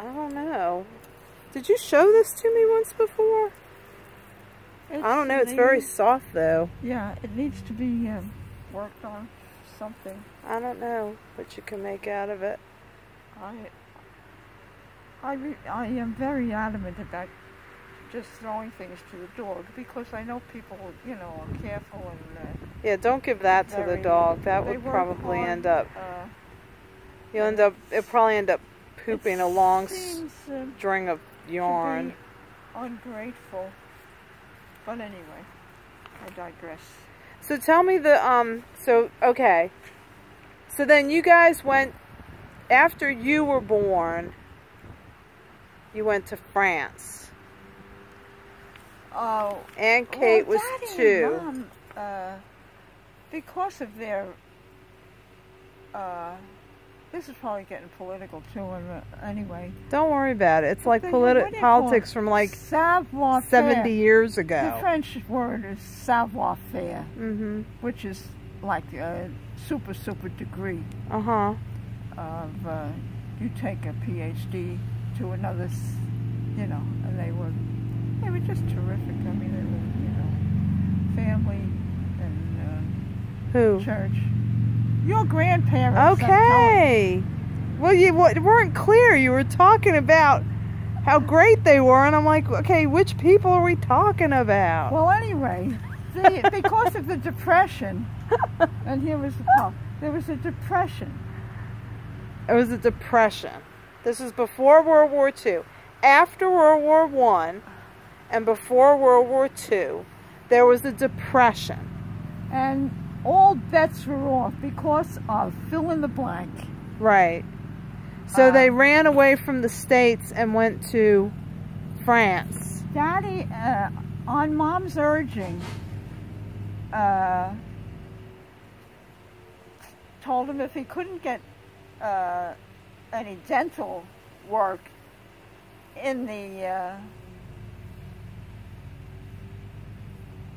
I don't know. Did you show this to me once before? I don't know. It's very soft, though. Yeah, it needs to be worked on something. I don't know what you can make out of it. I am very adamant about just throwing things to the dog because I know people, you know, are careful and... yeah, don't give that to the dog. That would probably end up... It'll probably end up pooping a long string of yarn. Ungrateful. But anyway, I digress. So tell me okay. So then you guys went, after you were born, you went to France. Oh. And Kate was Daddy 2. and Mom, because of their, this is probably getting political too, anyway. Don't worry about it. It's like politics from like 70 years ago. The French word is savoir-faire, which is like a super degree of, you take a PhD to another, you know, and they were just terrific. I mean, they were, you know, family and church. Your grandparents. Okay. Well, you weren't clear. You were talking about how great they were, and I'm like, okay, which people are we talking about? Well, anyway, because of the Depression, and here was the problem. There was a depression. It was a depression. This was before World War II. After World War I and before World War II, there was a depression. And all bets were off because of fill in the blank. Right. So they ran away from the States and went to France. Daddy, on Mom's urging, told him if he couldn't get any dental work in the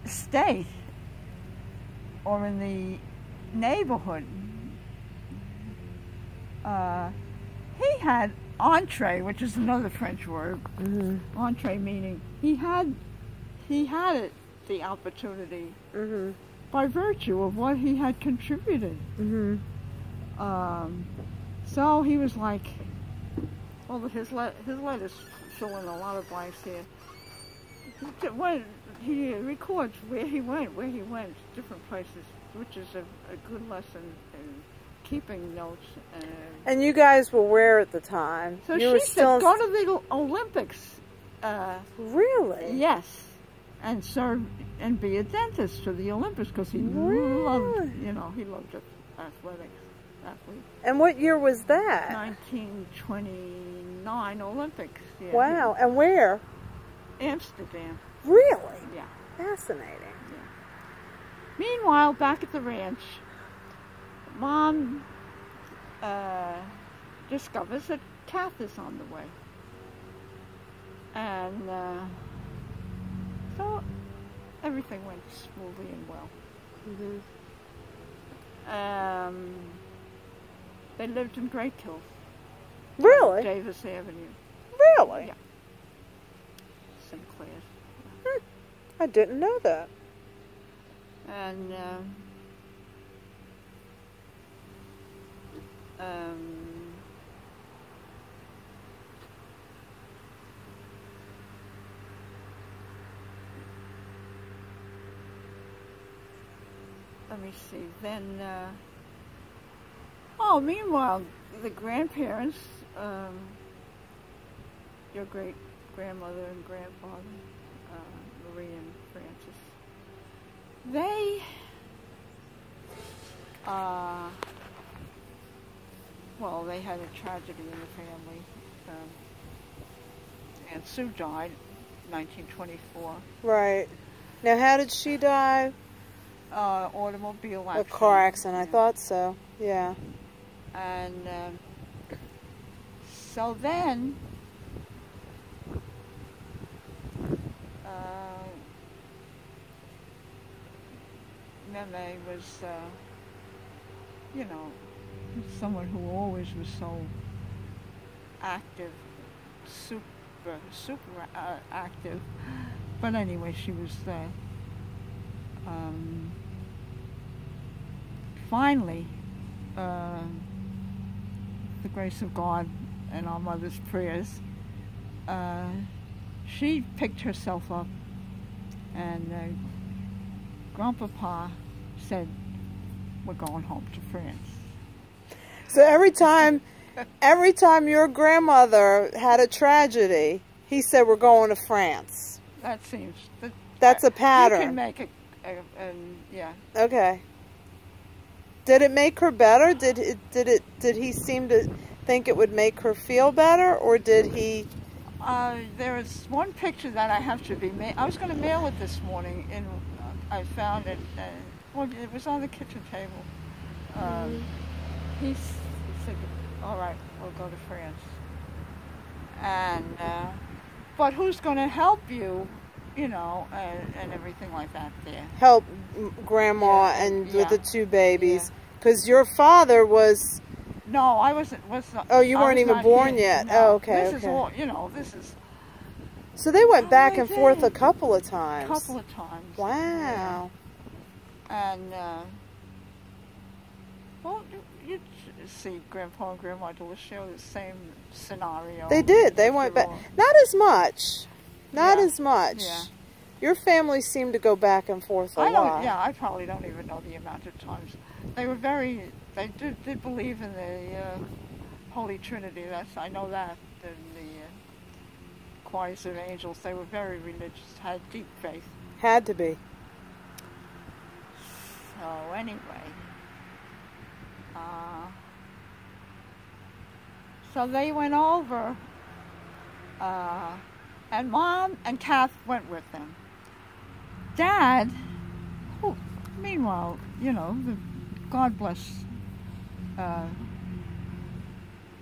state or in the neighborhood, he had entree, which is another French word. Entree meaning he had it, the opportunity, by virtue of what he had contributed. So he was like, well, his letters fill in a lot of blanks here. He records where he went, different places, which is a good lesson in keeping notes. And you guys were where at the time? So she said, go to the Olympics. Really? Yes. And serve and be a dentist for the Olympics because he loved, you know, he loved athletics. And what year was that? 1929 Olympics. Yeah. Wow. And where? Amsterdam. Really? Yeah. Fascinating. Yeah. Meanwhile, back at the ranch, Mom discovers that Kath is on the way. And so everything went smoothly and well. They lived in Great Hills. Really? Davis Avenue. Really? Yeah. Sinclair's. I didn't know that. And let me see. Then, meanwhile, the grandparents, your great grandmother and grandfather, Marie and Francis, they, they had a tragedy in the family. Aunt Sue died in 1924. Right. Now, how did she die? Automobile accident. A car accident, I thought so. Yeah. And so then, Meme was, you know, someone who always was so active super active. But anyway, she was finally, the grace of God and our mother's prayers, she picked herself up, and Grandpapa said, "We're going home to France." So every time your grandmother had a tragedy, he said, "We're going to France." That seems... That's a pattern. You can make it, yeah. Okay. Did it make her better? Did he seem to think it would make her feel better, or did he? There is one picture that I have to be made. I was going to mail it this morning, and I found it. Well, it was on the kitchen table. He said, "All right, we'll go to France." And but who's going to help you? You know, and everything like that there. Help Grandma and with the two babies. Because your father was... No, I wasn't. Oh, you weren't even born yet. No. Oh, okay, This is all, you know, this is... So they went back and forth a couple of times. A couple of times. Wow. Yeah. And, well, you see Grandpa and Grandma Delishio, the same scenario. They did. They went back. Not as much. Not as much. Yeah. Your family seemed to go back and forth a lot. Yeah, I probably don't even know the amount of times. They were they did believe in the Holy Trinity. I know that. And the choirs of angels, they were very religious, had deep faith. Had to be. So anyway, so they went over, and Mom and Kath went with them. Dad, who, meanwhile, you know, God bless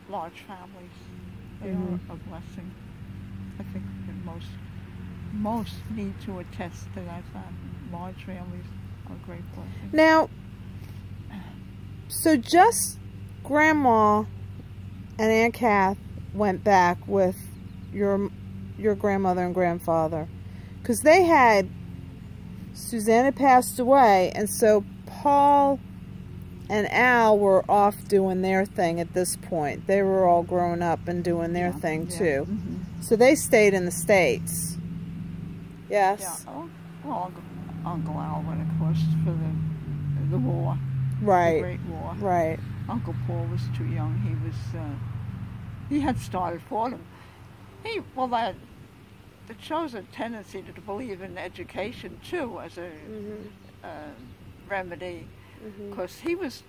large families. They are a blessing. I think that most need to attest to that fact. Large families are a great blessing. Now, so just Grandma and Aunt Kath went back with your grandmother and grandfather, because they had... Susanna passed away, and so Paul and Al were off doing their thing at this point. They were all grown up and doing their thing too. So they stayed in the States. Yes. Yeah. Oh, well, Uncle Al went, of course, for the war. Right. The Great War. Right. Uncle Paul was too young. He had started Fordham. It shows a tendency to believe in education too as a remedy, because he was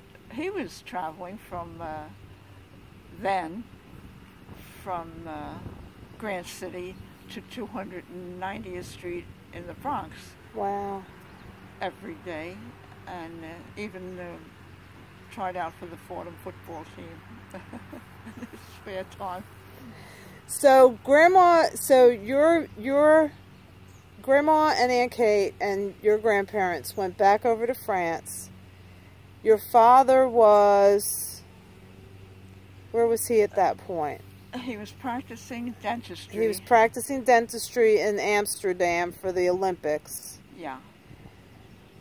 traveling from Grant City to 290th Street in the Bronx. Wow. Every day, and even tried out for the Fordham football team in his spare time. So your grandma and Aunt Kate and your grandparents went back over to France. Your father was, where was he at that point? He was practicing dentistry. He was practicing dentistry in Amsterdam for the Olympics. Yeah.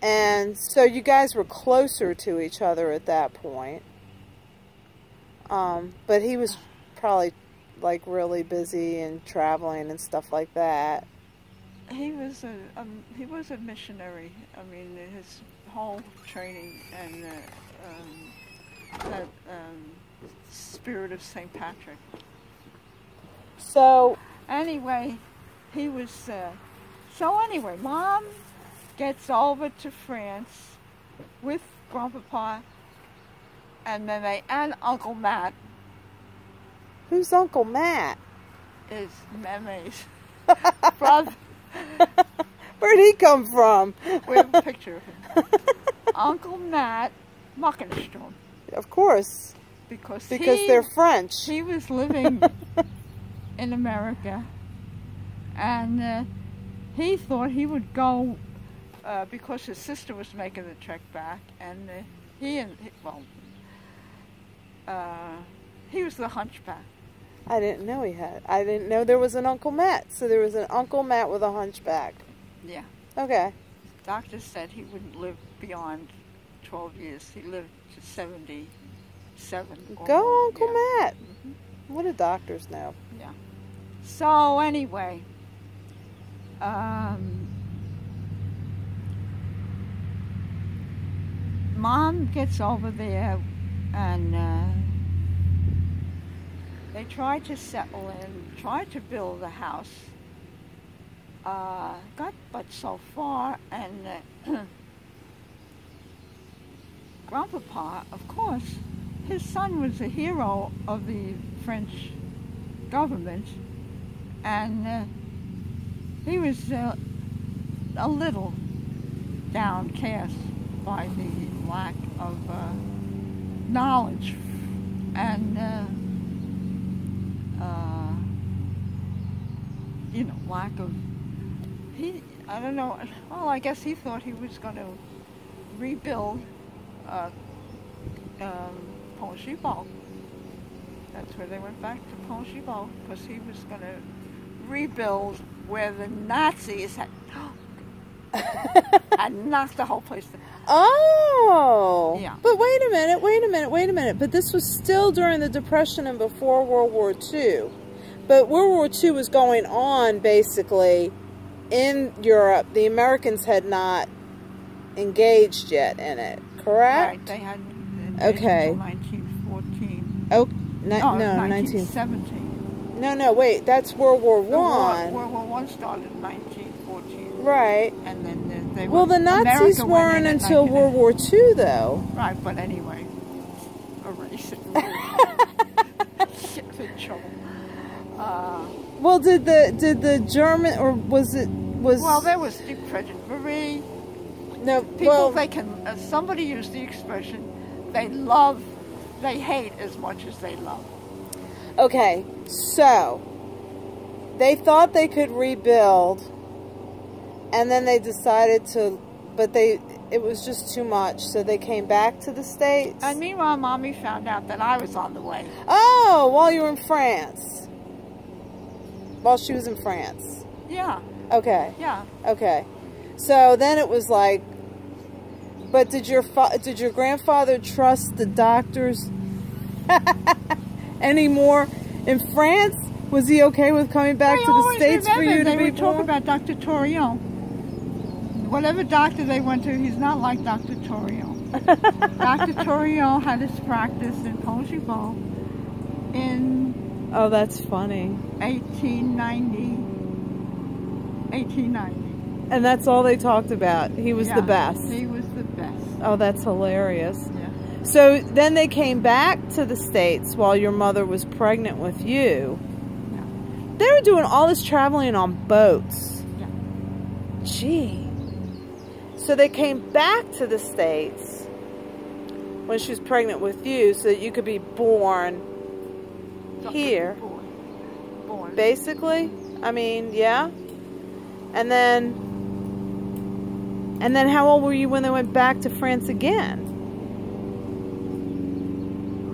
And so you guys were closer to each other at that point. But he was probably like really busy and traveling and stuff like that. He was a missionary. I mean, his whole training and that spirit of St. Patrick. So anyway, he was. So anyway, Mom gets over to France with Grandpapa and and Uncle Matt. Who's Uncle Matt? Is Meme's brother. Where'd he come from? We have a picture of him. Uncle Matt Muckenstrom. Of course. Because they're French. He was living in America, and he thought he would go because his sister was making the trek back, and he was the hunchback. I didn't know he had. I didn't know there was an Uncle Matt. So there was an Uncle Matt with a hunchback. Yeah. Okay. Doctors said he wouldn't live beyond 12 years. He lived to 77. Go Uncle Matt. Mm-hmm. What do doctors know? Yeah. So anyway, Mom gets over there and they tried to settle in, tried to build a house. Got but so far, and Grandpapa, of course, his son was a hero of the French government, and he was a little downcast by the lack of knowledge and lack of, I don't know, well, I guess he thought he was going to rebuild Pont-Gibaud. That's where they went back to Pont-Gibaud, because he was going to rebuild where the Nazis had knocked the whole place down. Oh! Yeah. But wait a minute. But this was still during the Depression and before World War II. But World War II was going on, basically, in Europe. The Americans had not engaged yet in it, correct? Right, they had okay. Until 1914. Oh, no, 1917. No, wait, that's World War One. World War One started in 1914. Right. And then they the Nazis America weren't until World War II, though. Right, but anyway, erase it. Get in trouble. Well, did the German, or was? Well, there was depression. No, people, they can. Somebody used the expression, they hate as much as they love. Okay, so they thought they could rebuild, and then they decided to, but it was just too much, so they came back to the States. And meanwhile, Mommy found out that I was on the way. Oh, while you were in France. While she was in France. Yeah. Okay. Yeah. Okay. So then it was like, but did your grandfather trust the doctors anymore in France? Was he okay with coming back to the States for you to be born? They would talk about Dr. Torion. Whatever doctor they went to, he's not like Dr. Torion. Dr. Torion had his practice in Pont-Gibaud in... Oh, that's funny. 1890. And that's all they talked about. He was the best. He was the best. Oh, that's hilarious. Yeah. So then they came back to the States while your mother was pregnant with you. Yeah. They were doing all this traveling on boats. Yeah. Gee. So they came back to the States when she was pregnant with you so that you could be born here. Born. Basically. I mean, yeah. And then how old were you when they went back to France again?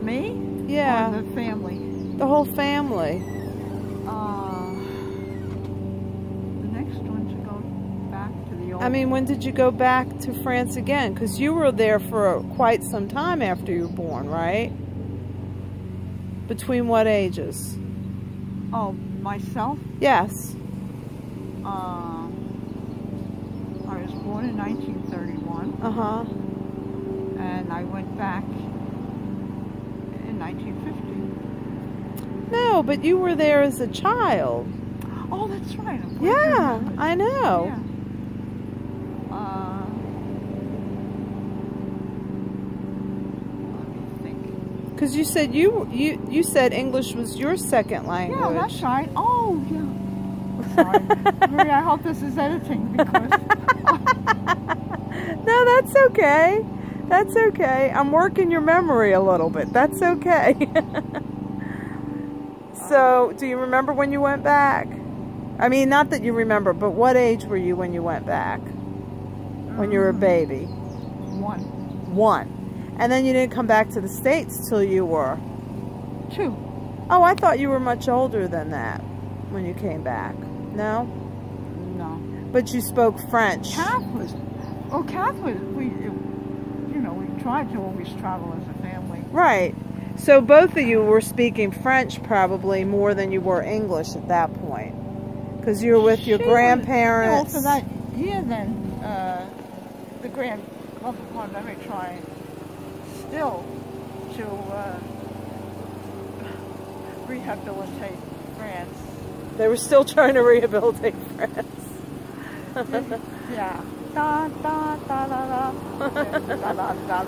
Me? Yeah. Or the family? The whole family. The next one to go back to the old... I mean, when did you go back to France again? Because you were there for quite some time after you were born, right? Between what ages? Oh, myself? Yes. I was born in 1931. Uh-huh. And I went back in 1950. No, but you were there as a child. Oh, that's right. Yeah, I know. Yeah. Let me think. Because you said you said English was your second language. Yeah, that's right. Oh, yeah. Sorry. Marie, I hope this is editing because... No, that's okay. That's okay. I'm working your memory a little bit. That's okay. So, do you remember when you went back? I mean, not that you remember, but what age were you when you went back? When you were a baby? 1. 1. And then you didn't come back to the States till you were? 2. Oh, I thought you were much older than that when you came back. No? No. But you spoke French. Kath was, we tried to always travel as a family. Right. So both of you were speaking French probably more than you were English at that point. Because you were with your grandparents. Also that year then, the they trying still to rehabilitate France. They were still trying to rehabilitate France. Yeah. Da da da da da da da da da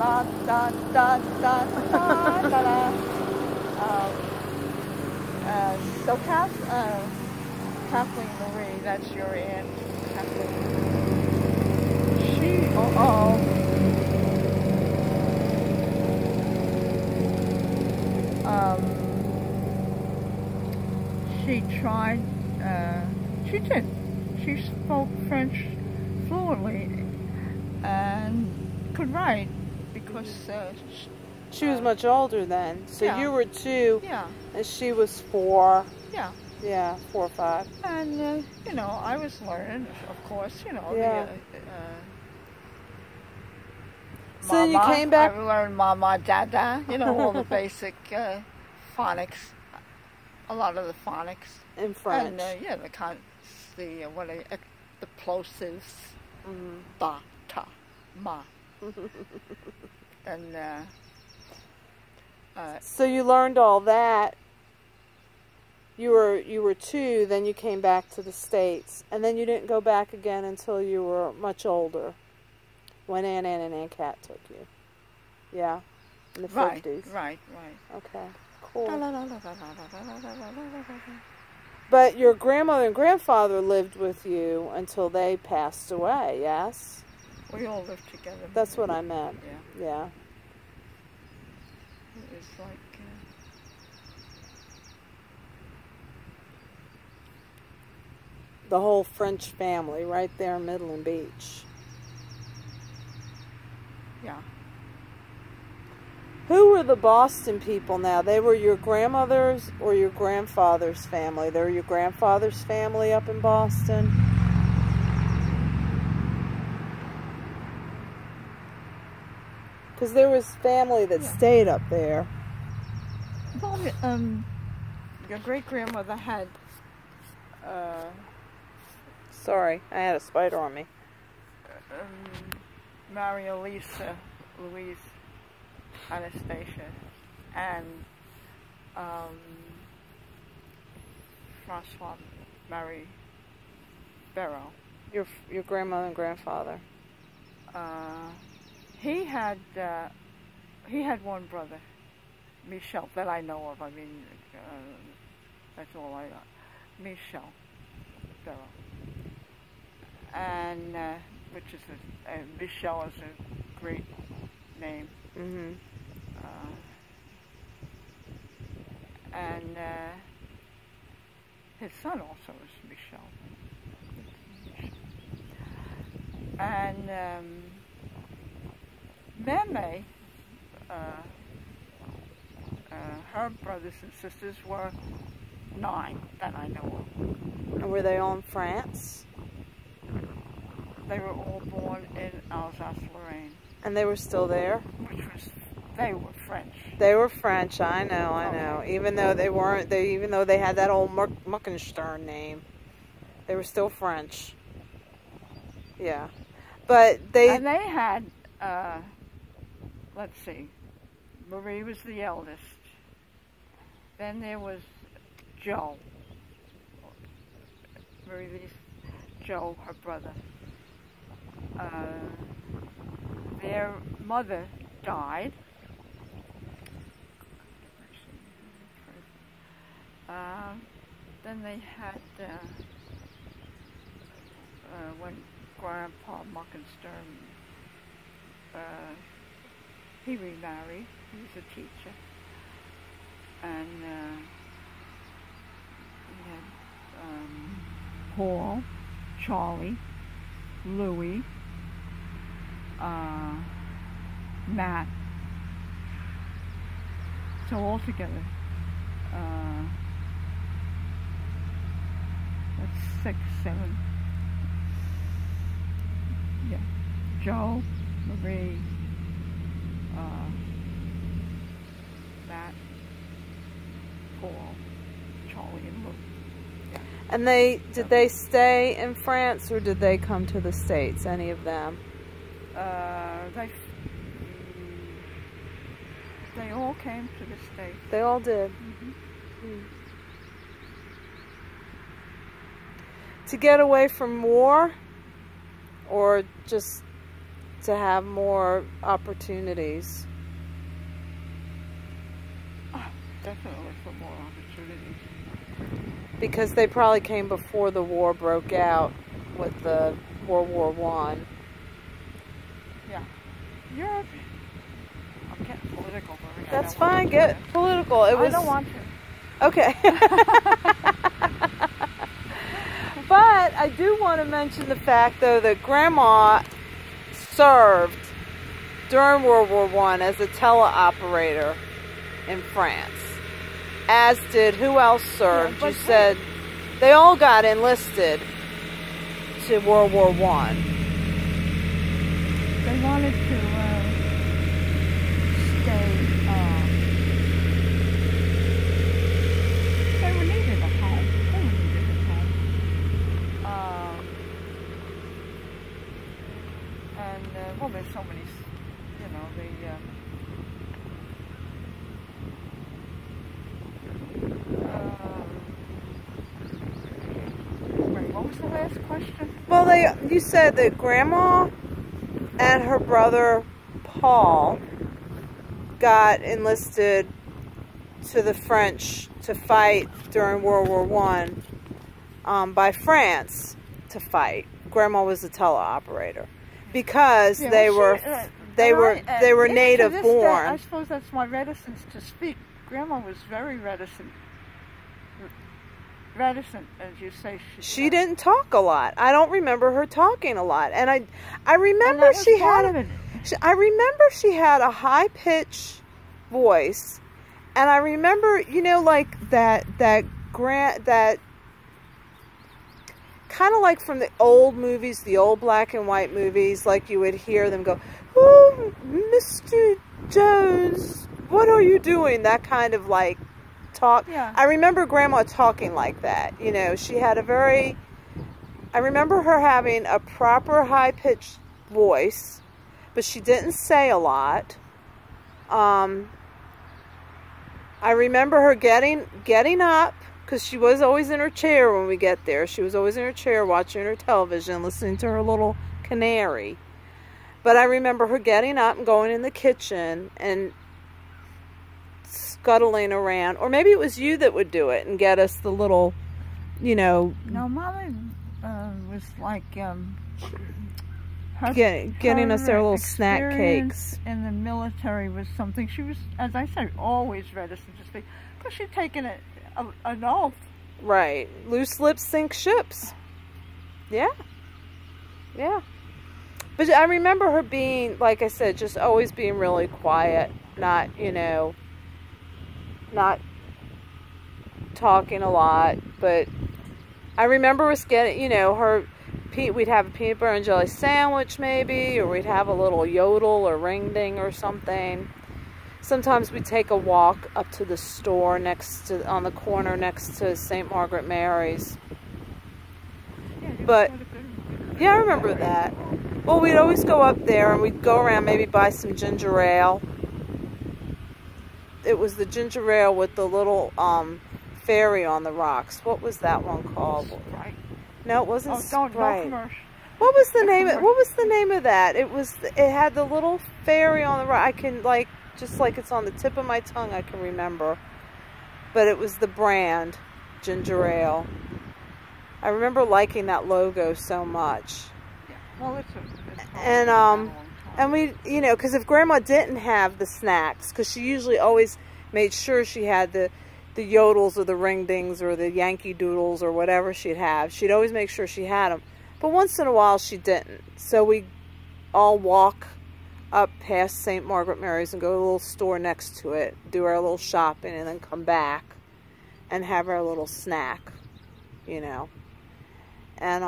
da da da da da. So Kathleen Marie, that's your aunt, Kathleen. She tried. She did. She spoke French fluently and could write because she was much older then. So yeah. You were 2 yeah. and she was 4. Yeah. Yeah, 4 or 5. And, I was learning, of course, Yeah. So Mama, you came back? I learned Mama, Dada, all the basic phonics, a lot of the phonics. In French. And, the plosives, ba, ta, ma. And, so you learned all that. You were 2, then you came back to the States, and then you didn't go back again until you were much older, when Aunt Ann and Aunt Cat took you. Yeah, in the 50s. Right. Okay, cool. But your grandmother and grandfather lived with you until they passed away, yes? We all lived together. That's what I meant. Yeah. It was like... the whole French family right there in Midland Beach. Yeah. Who were the Boston people now? They were your grandmother's or your grandfather's family? They were your grandfather's family up in Boston? Because there was family that stayed up there. Well, your great-grandmother had... Sorry, I had a spider on me. Maria Lisa, Louise, Anastasia, and Francois Marie Barrow. Your grandmother and grandfather. He had one brother, Michel, that I know of. I mean, that's all I got. Michel Barrow. And which is Michel is a great name. Mm-hmm. And his son also is Michel. And Meme, her brothers and sisters were 9 that I know of. And were they all in France? They were all born in Alsace-Lorraine. And they were still there? They were French. They were French, I know. Even though they weren't, even though they had that old Muckenstern name, they were still French. Yeah. But they... And they had, let's see, Marie was the eldest. Then there was Joe. Joe, her brother. Their mother died. Then they had, when Grandpa Muckenstern, he remarried. He was a teacher. And we had Paul, Charlie, Louie, Matt. So altogether, sick soon. Yeah. Joe, Marie, Matt, Paul, Charlie, and Lou. Yeah. And did they stay in France, or did they come to the States, any of them? They all came to the States. They all did. To get away from war, or just to have more opportunities? Definitely for more opportunities. Because they probably came before the war broke out with the World War I. Yeah. Europe. I'm getting political. That's fine. Get political. I don't want to. Okay. But I do want to mention the fact, though, that Grandma served during World War I as a teleoperator in France. As did, who else served? Yeah, you said they all got enlisted to World War I. They wanted to stay. They were needed at home. And well, there's so many. You know, what was the last question? Well, you said that Grandma and her brother Paul got enlisted to the French to fight during World War I by France to fight. Grandma was a teleoperator because they were native born. I suppose that's my reticence to speak. Grandma was very reticent, as you say. She didn't talk a lot. I don't remember her talking a lot, and I remember she had she had a high pitched voice, and I remember, you know, like that kind of like from the old movies, the old black and white movies, like you would hear them go, "Oh, Mr. Jones, what are you doing?" That kind of like talk. Yeah. I remember Grandma talking like that. You know, she had I remember her having a proper high-pitched voice, but she didn't say a lot. I remember her getting up, because she was always in her chair when we get there. She was always in her chair watching her television, listening to her little canary. But I remember her getting up and going in the kitchen and scuttling around. Or maybe it was you that would do it and get us the little, you know... No, Mama was like... getting us our little snack cakes. In the military was something. She was, as I said, always reticent to speak. Because she'd taken an oath. Right. Loose lips sink ships. Yeah. Yeah. But I remember her being, like I said, just always being really quiet. Not, you know, not talking a lot. But I remember us getting, you know, we'd have a peanut butter and jelly sandwich maybe, or we'd have a little yodel or ring ding or something. Sometimes we'd take a walk up to the store on the corner next to St. Margaret Mary's. But, yeah, I remember that. Well, we'd always go up there and we'd go around, maybe buy some ginger ale. It was the ginger ale with the little fairy on the rocks. What was that one called? Sprite. No, it wasn't Sprite. No commercial. What was the name of that? It had the little fairy on the rock. I can just like it's on the tip of my tongue, I can remember. But it was the brand ginger ale. I remember liking that logo so much. Yeah. Well, and we, you know, because if Grandma didn't have the snacks, because she usually always made sure she had the yodels or the ring dings or the Yankee Doodles or whatever she'd have. She'd always make sure she had them. But once in a while she didn't. So we all walk up past St. Margaret Mary's and go to a little store next to it, do our little shopping, and then come back and have our little snack, you know. And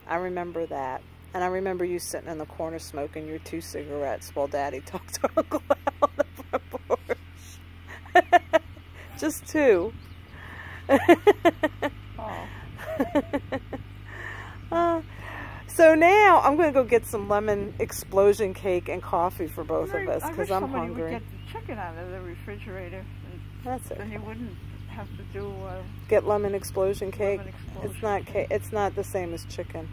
I remember that. And I remember you sitting in the corner smoking your 2 cigarettes while Daddy talked to Uncle Al on the front porch. Just 2. So now I'm going to go get some lemon explosion cake and coffee for both of us because I'm hungry. Would get the chicken out of the refrigerator. That's it. Then you wouldn't have to do get lemon explosion cake. Lemon explosion it's not cake. It's not the same as chicken.